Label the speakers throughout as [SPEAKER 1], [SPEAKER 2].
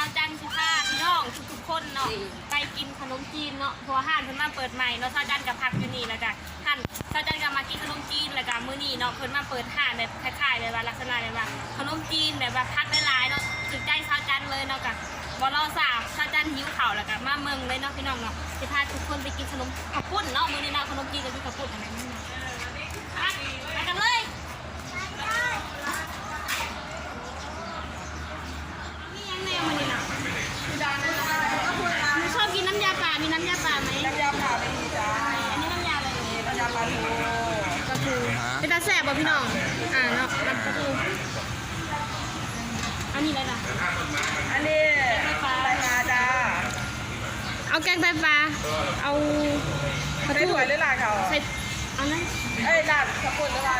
[SPEAKER 1] าวจันทร์ค่ะพี่น้องทุกๆคนเนาะไปกินขนมจีนเนาะเพราะห้านเพิ่นมาเปิดใหม่เนาะชาวจันทร์กับพักอยู่นี่แล้วกันท่านชาวจันทร์ก็มากินขนมจีนแล้วก็มื้อนี้เนาะเพิ่นมาเปิดห้านแบบคล้ายๆแบบว่าลักษณะแบบว่าขนมจีนแบบว่าพักหลายๆเนาะถึงใจชาวจันทร์เลยเนาะกับบ่รอสาวชาวจันทร์หิวข้าวแล้วก็มาเมืองเลยเนาะพี่น้องเนาะสิพาทุกคนไปกินขนมข้าวปุ้นเนาะมื้อนี้เนาะขนมจีนกับข้าวปุ้นอะไรนี่ไปกันเลยนี่ยังแนวมันนี่เนาะชอบกินน้ำยาป่ามีน้ำยาป่าไหม
[SPEAKER 2] น้ำยาป่าไม่มีจ้า
[SPEAKER 1] อันนี้น้ำยาอะไรเนี่ย
[SPEAKER 2] น้ำยาปลาทู
[SPEAKER 1] กระทูเป็นตาแสบป่ะพี่น้องเนาะน้ำกระทูอันนี้อะไรล่ะ
[SPEAKER 2] อันนี้ไฟฟ้าจ้า
[SPEAKER 1] เอาแกงไตปลาเอา
[SPEAKER 2] ใส่ถั่วหรือลาเขา
[SPEAKER 1] ใส่เอานะ
[SPEAKER 2] ลาดสกุลหรือลา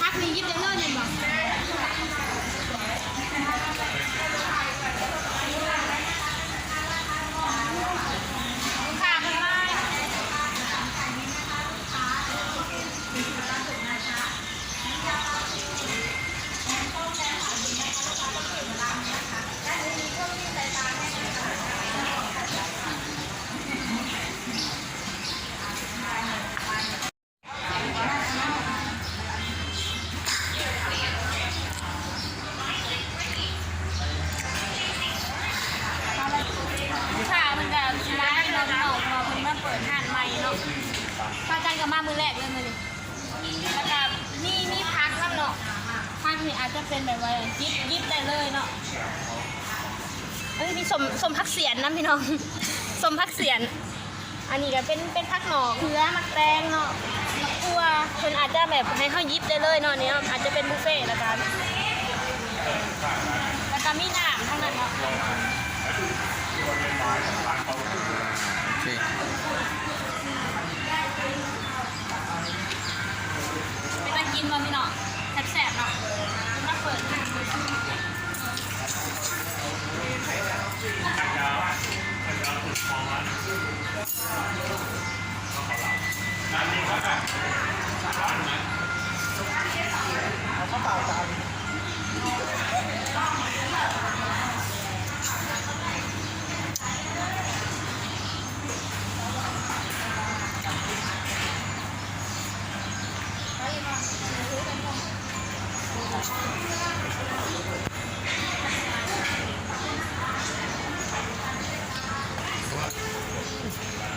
[SPEAKER 1] พักนี้ยิบได้เลยเนี่ยบอกเปิดห้านใหม่เนาะป้าจันกับมามือแรกเลยมือนี่แล้วก็นี่พักครับเนาะพักนี่อาจจะเป็นแบบว่ายิบได้เลยเนาะมีสมพักเสียนนะพี่น้องสมพักเสียนอันนี้ก็เป็นพักหน่อเนื้อมักแตงเนาะมักตัวคนอาจจะแบบให้เขายิบได้เลยเนาะเนี่ยอาจจะเป็นบุฟเฟ่ต์แล้วกันแล้วก็มีน้ำเท่านั้นเนาะไม่ต้องกินว่าพี่เนาะแสบๆเนาะมาเปิด
[SPEAKER 2] เอาข้าวเปล่าจาน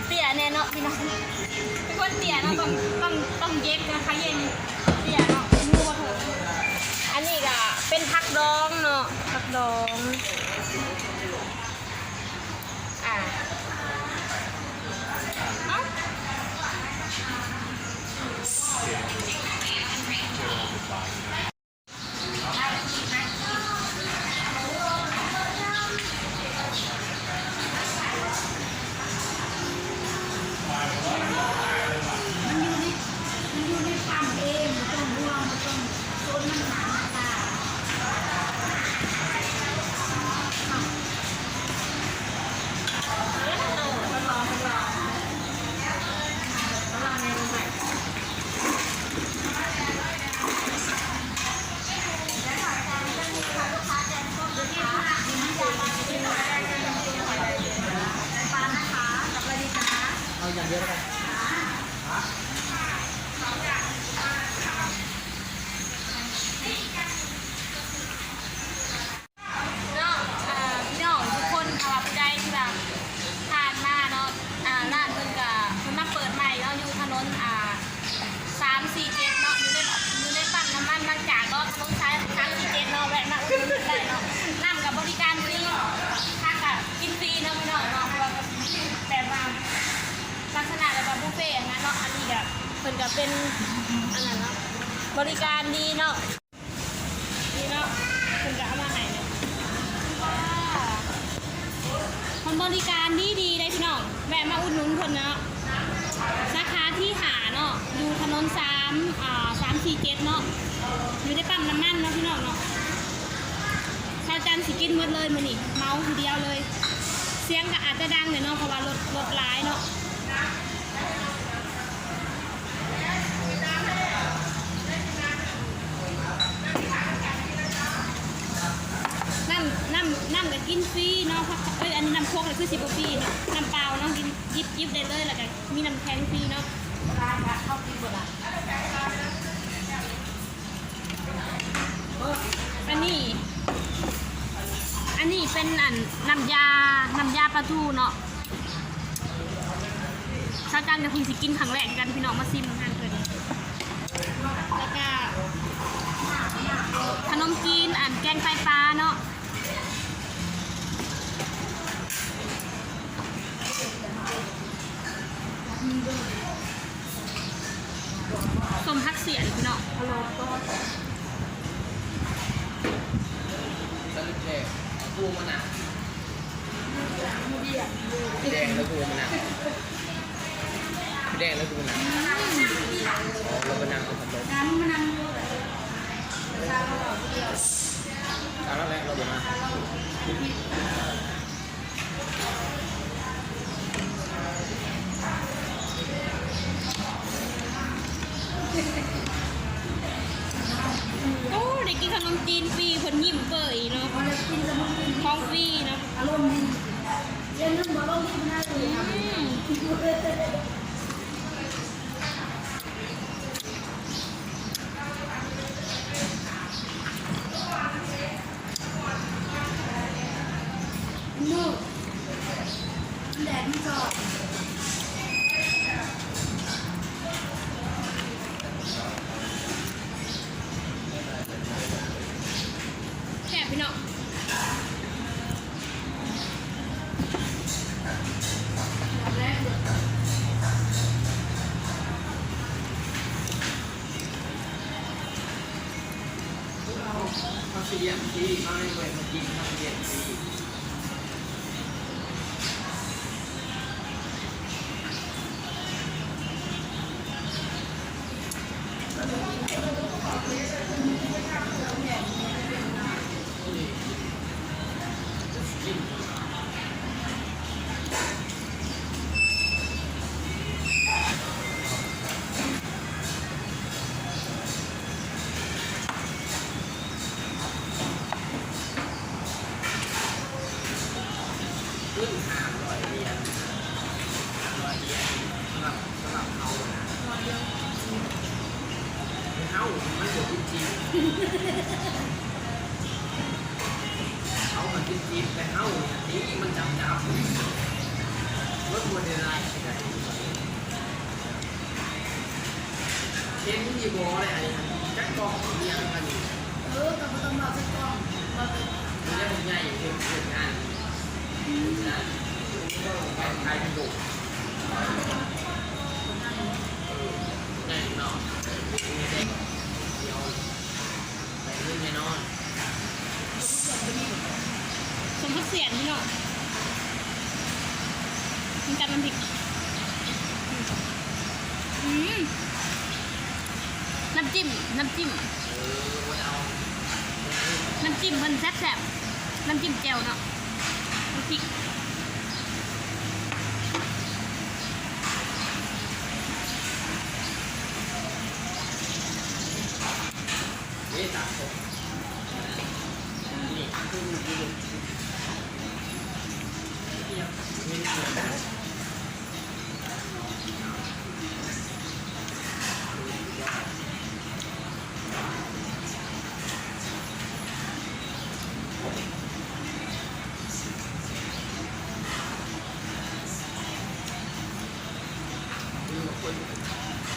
[SPEAKER 1] เตี่ยแน่เนาะพี่น้องเป็นคนเตี่ยเนาะต้องเย็บนะคะเย็นเตี่ยเนาะงัวถูกอันนี้ก็เป็นผักดองเนาะผักดองเอ้า
[SPEAKER 2] อย่างเดียวกัน
[SPEAKER 1] พี่น้องทุกคนค่ะผู้ใดที่แบบทานมาเนาะร้านเพิ่นมาเปิดใหม่เนาะอยู่ถนน347เนาะอยู่ในปั๊มน้ำมันบางจากก็ต้องใช้347เนาะแวะมาอุดหนุนได้เนาะน้ำกับบริการฟรีค่ากับกินฟรีเนาะพี่น้องเนาะแต่ว่าลักษณะแบบบุฟเฟ่ต์นะเนาะอันนี้ก็เพิ่นก็เป็นอันนั้นเนาะบริการดีเนาะนี่เนาะเพิ่นก็เอามาให้เนาะคนบริการดีเลยพี่น้องแวะมาอุดหนุนเพิ่นเนาะสาขาที่หาเนาะอยู่ถนน347เนาะอยู่ในปั๊มน้ำมันเนาะพี่น้องเนาะชาวจันทร์สิกินหมดเลยมื้อนี้เมาทีเดียวเลยเสียงก็อาจจะดังหน่อยเนาะเพราะว่ารถหลายเนาะ
[SPEAKER 2] เ
[SPEAKER 1] กินฟรีเนาะอันนี้น้ำโค้กเลยคือ10 ฟรีเนาะน้ำเปล่าเนาะกินยิบได้เลยแล้วกันมีน้ำแข็งฟรีเนาะร้านเข้าฟรีหมดละอันนี้เป็นน้ำยาปลาทูเนาะชาวจันทร์จะคุณสิกินครั้งแรกกันพี่น้องมาซิมทางเกินแล้วก็ขนมจีนแกงไตปลาเนาะส้มพักเสียนพี่น้องฮัลโหลก็
[SPEAKER 3] สลิปแดงปูมันอ่ะแดงแล้วปูมันอ่ะแดงแล้วปูมันอ่ะเราไปนั่งเอาพัดลม
[SPEAKER 1] น้ำมันน้ำ
[SPEAKER 3] ตามแล้วแหละเราเดี๋ยวมา
[SPEAKER 1] โอ้ได้กินขนมจีนฟรีผลยิ้มเปิดเนาะของฟรีเนาะอารมณ์ดีเล่นน้ำบอลลูนน่าเลยแดดไม่จอดแค่พี่น้อง
[SPEAKER 3] เขาเสียงที่เขาไม่เคยมากินเขาเสียงที่ขึ้น500 เหรียญ500 เหรียญสำหรับเขานะเขามันจะจริงเขามันจริงแต่เขาเนี่ยนี่มันจับรถมันได้ไรเช่นยี่ห้ออะไรจักรกองเรียงกัน
[SPEAKER 1] กับตำรวจจะกองมาเป็น
[SPEAKER 3] มันจะใหญ่เกินงานนะไปไทยดูแน่นอนเด็กเดียวไปเรื่องแน่นอน
[SPEAKER 1] สมพักเสียนพี่น้องมันจับมันผิดน้ำจิ้มเพิ่นแซ่บๆน้ำจิ้มแจ่วเนาะน้ำพริก
[SPEAKER 3] นี่ตัดผมนี่คือมีดูมีเสือนะ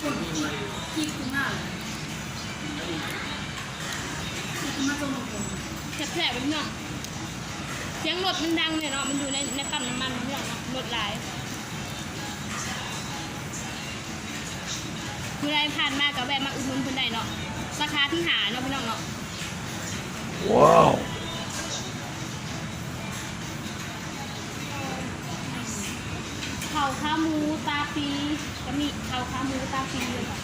[SPEAKER 3] คนมีมัน
[SPEAKER 1] ที่คุณมากมาตรงผมแผลเป็นเนาะเสียงรถมันดังเนี่ยเนาะมันอยู่ในปั๊มน้ำมันเนาะรถหลายเมื่อไรผ่านมากับแวะมาอุดหนุนคนใดเนาะราคาที่หาเนาะพี่น้องเนาะว้าวข้าวขาหมูตาปีก็มีข้าวขาหมูตาปีเลยค่ะ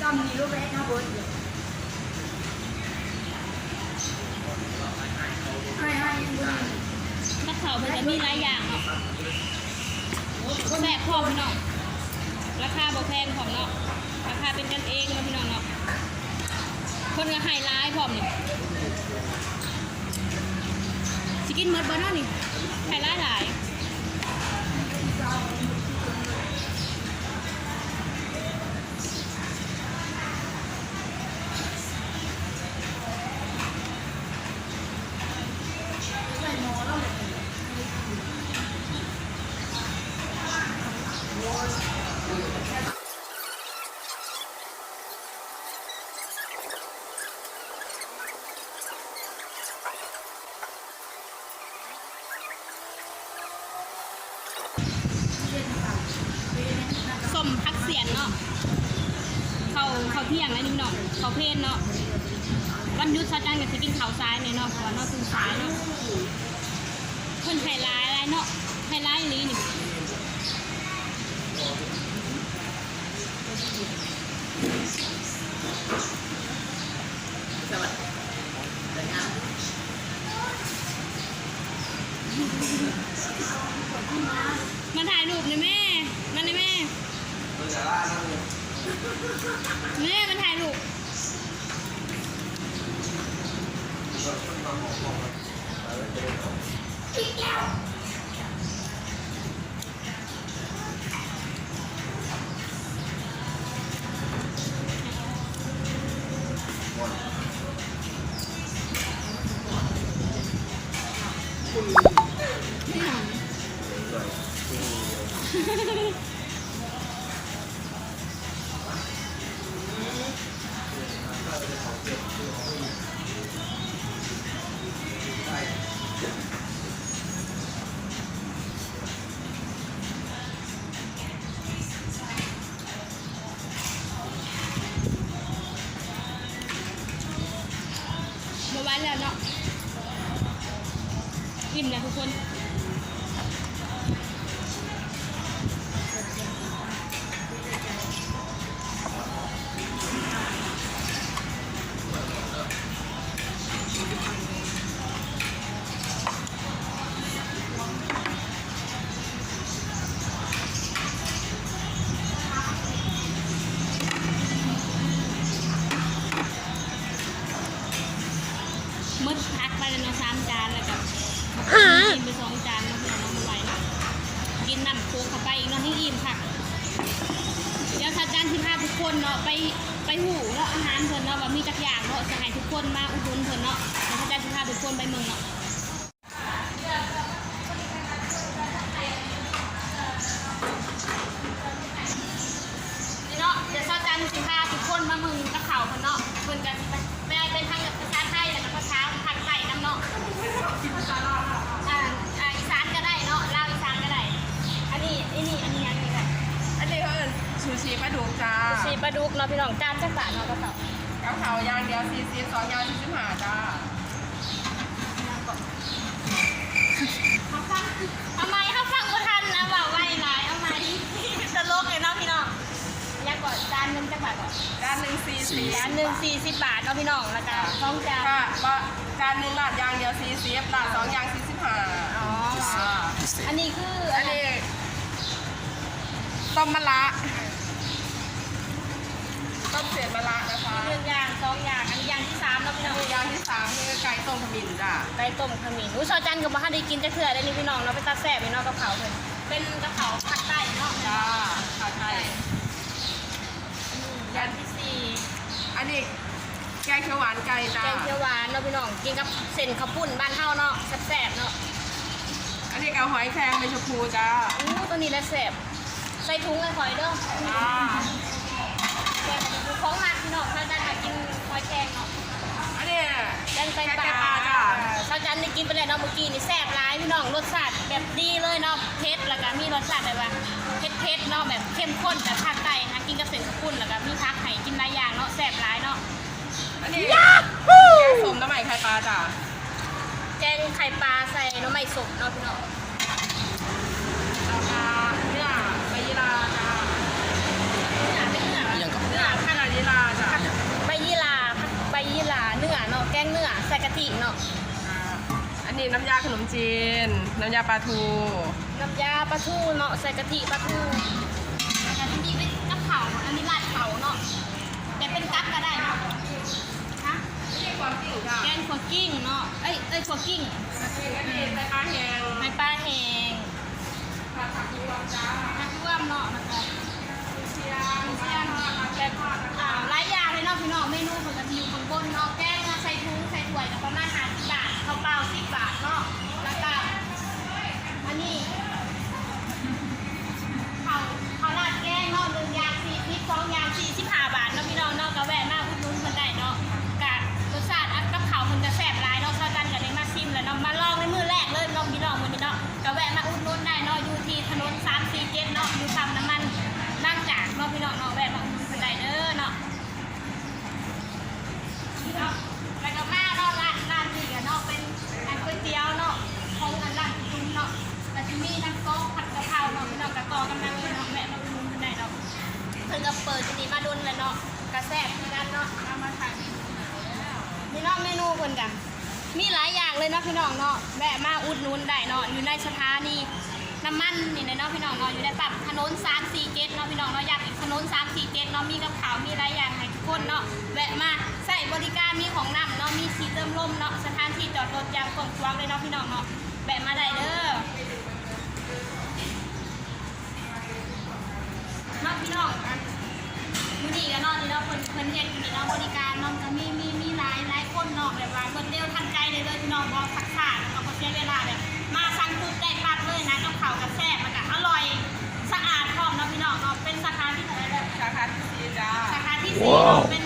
[SPEAKER 1] จำนี่รู้ไหมนะบนนักข่าวมันจะมีหลายอย่างเนาะแซ่บพร้อมพี่น้องราคาบ่แพงพร้อมเนาะราคาเป็นกันเองเนาะพี่น้องเนาะคนก็ให้ร้ายพร้อมนี่สิ กินหมดบ่เนาะนี่ไข่หลายส้มพักเสียนเนาะเขาเที่ยงแล้วนี่เนาะเขาเพลนเนาะวันหยุดเสาร์จันทร์ก็จะกินข้าวซ้ายเนี่ยเนาะเพราะว่าเนาะตื่นสายเนาะคนไข่ร้ายอะไรเนาะไข่ร้ายนี้นี่
[SPEAKER 3] สวัสดีครับ
[SPEAKER 1] มาถ่ายรูปหน่อยแม่มาหน่อยแม่แม่มาถ่ายรูปมาไว้แล้วเนาะอิ่มแล้วทุกคนมืดพักไปแล้วเนาะ3 จานแล้วกับกินไป2 จานเนาะเพื่อนเนาะมาไว้เนาะกินน้ำโค้กเข้าไปอีกเนาะให้อิ่มค่ะเดี๋ยวถ้าจานที่พาทุกคนเนาะไปหูเนาะอาหารเพิ่นเนาะว่ามีจักอย่างเนาะจะให้ทุกคนมาอุดหนุนเพิ่นเนาะแล้วถ้าจานที่พาทุกคนไปเมืองเนาะนี่เนาะเดี๋ยวถ้าจานที่พาทุกคนมาเมืองกับเขาเพิ่นเนาะเพิ่นกันไปเป็นทางภาษาไทยแล้วก็ภาษาทางใต้น้ำเนาะอีสานก็ได้เนาะลาวอีสานก็ได้อันนี้ยังนี่ได้
[SPEAKER 2] อันนี้เขาเป็นซูชิปลาดุกจ้า
[SPEAKER 1] ชีปลาดุกเนาะพี่น้องจานจักบาทเนาะกระเป๋า
[SPEAKER 2] กับเขาย่างเดียว40 2อย่าง45จ้า
[SPEAKER 1] เอาไม้เขาฟังบ่ทันนะว่าไว้หลายเอาไม้ตลกเลยเนาะพี่น้องอยากก่อนจานนึงจักบาทก่อน
[SPEAKER 2] จานหนึ่ง40
[SPEAKER 1] จานนึง40 บาทเนาะพี่น้องแล้วก็2 จาน
[SPEAKER 2] ค่ะจานหนึ่งลาดย่างเดียว40ลาด2อย่าง45
[SPEAKER 1] อ๋ออันนี้คือ
[SPEAKER 2] อันนี้ต้มมะระต้มเศษมะระนะคะ
[SPEAKER 1] 1 อย่าง 2 อย่างอันนี้อย่างที่3เนาะพี่น้อง
[SPEAKER 2] อย่างที่3คือไก่ต้มขมิ้นจ้า
[SPEAKER 1] ไก่ต้มขมิ้นอุ้ยซอจันกับบ้านได้กินจะเถื่อได้นี่พี่น้องเราไปตัดแซ่บไปเนาะกะเพราเพิ่นเป็นกะเพราผัดไก่เนาะ
[SPEAKER 2] จ้าผัดไทย
[SPEAKER 1] อย่างที่
[SPEAKER 2] อันนี้แกงเขียวหวานไก่
[SPEAKER 1] 4
[SPEAKER 2] จ้า
[SPEAKER 1] แกงเขียวหวานเนาะพี่น้องกินกับเส้นข้าวปุ้นบ้านเฮาเนาะแซ่บๆเนาะ
[SPEAKER 2] อันนี้กเอาหอยแครงเป็นชมพูจ้า
[SPEAKER 1] อู้ตัวนี้แหละแซ่บใส่ถุงเลยหอยเด้อ
[SPEAKER 2] จ้า
[SPEAKER 1] แกงของมากพี่น้องซอจันมากินหอยแครงเนาะ
[SPEAKER 2] อันนี้
[SPEAKER 1] แกงไตปลา
[SPEAKER 2] แกงไตปลาจ้ะ
[SPEAKER 1] ซอจันได้กินไปแล้วเนาะเมื่อกี้นี่แซ่บหลายพี่น้องรสชาติแบบดีเลยเนาะเผ็ดแล้วก็มีรสชาติแบบว่าเผ็ดๆเนาะแบบเข้มข้นแบบภาคใต้นะกินกับเส้นข้าวปุ้นแล้วก็มีผักให้กินหลายอย่างเนาะแซ่บหลายเนาะ
[SPEAKER 2] อันนี้แกงส้มน้ำใหม่ไข่ปลาจ้า
[SPEAKER 1] แกงไข่ปลาใส่หน้ำมันสดเนาะพี่น้อง
[SPEAKER 2] แล้วก็เนื้อใบยีราจ้า
[SPEAKER 1] เป็นเนื้อ
[SPEAKER 3] ยังกับ
[SPEAKER 1] เนื้อ
[SPEAKER 2] ขนาดยีราจ้า
[SPEAKER 1] ใบยี่หร่าใบยี่หร่าเนื้อเนาะแกงเนื้อใส่กะทิเนาะ
[SPEAKER 2] อันนี้น้ำยาขนมจีน น้ำยาปลาทู
[SPEAKER 1] น้ำยาปลาทูเนาะใส่กะทิปลาทูอันนี้เป็นกับเผาอันนี้ราดเผาเนาะแต่เป็นกั๊บก็ได้เนาะฮะ
[SPEAKER 2] นี่ความจริงจ้า
[SPEAKER 1] แกงขม วกิ้งเนาะถั่วกิ้ง
[SPEAKER 2] อันนี้ไส้ปลาแห้ง
[SPEAKER 1] ไม้ปลาแห้ง
[SPEAKER 2] ผักรวมจ้า
[SPEAKER 1] ผักรวมเนาะแล้วก็
[SPEAKER 2] เชียง
[SPEAKER 1] เสี้ยนแบบหลายอย่างเลยเนาะพี่น้องเมนูของกะทิอยู่ข้างบนเนาะแกงใส่ถุงใส่ถ้วยกับประมาณ50 บาทข้าวเปล่า10 บาทเนาะแล้วก็อันนี้ข้าวราดแกงเนาะ1 อย่าง40 2 อย่าง45 บาทเนาะพี่น้องเนาะก็แวะมาอุดหนุนเพิ่นได้เนาะกะรสชาติอันกับข้าวเพิ่นจะแซ่บหลายเนาะชาวจันทร์ก็ได้มาชิมแล้วเนาะมาลองในมื้อแรกเลยเนาะพี่น้องมื้อนี้เนาะก็แวะมาอุดหนุนได้เนาะอยู่ที่ถนน347เนาะอยู่ปั๊มน้ำมันบางจากเนาะพี่น้องเนาะแวะมาอุดหนุนเพิ่นได้เด้อเนาะเนาะแล้วก็มาเนาะร้านนี้ก็เนาะเป็นอันก๋วยเตี๋ยวเนาะของอันร้านตุ้มเนาะก็สิมีน้ำโต๊ะผัดกะเพราเนาะพี่น้องก็ต่อกันมาเลยเนาะแวะมาอุดหนุนเพิ่นได้เนาะเพิ่นก็เปิดที่นี่มาดุนแล้วเนาะกระแซ่บคือกันเนาะเอามาขายพี่น้องเมนูเพิ่นกันมีหลายอย่างเลยเนาะพี่น้องเนาะแวะมาอุดหนุนได้เนาะอยู่ในสถานีน้ำมันนี่เนาะพี่น้องเนาะอยู่ในปั๊มถนน347เนาะพี่น้องเนาะอยากอีกถนน347เนาะมีกับข้าวมีหลายอย่างให้ทุกคนเนาะแวะมาใส่บริการมีของนำเนาะมีที่เติมลมเนาะสถานที่จอดรถอย่างกว้างขวางเลยเนาะพี่น้องเนาะแวะมาได้เด้อเนาะพี่น้องอันมื้อนี้ก็เนาะนี่เนาะเพิ่นเฮ็ดอยู่นี่เนาะบริการเนาะก็มีหลายคนเนาะแบบว่าเพิ่นเร็วทันใจเลยพี่น้องบ่ทักษะเนาะบ่เสียเวลาแบบมาสั่งปุ๊บได้ปั๊บเลยนะกับข้าวกับแซ่บแล้วก็อร่อยสะอาดพร้อมเนาะพี่น้องเนาะเป็นสาขาที่เท่าไหร่แล้ว
[SPEAKER 2] สาขาที่4จ้า
[SPEAKER 1] สาขาที่4เนาะเป็น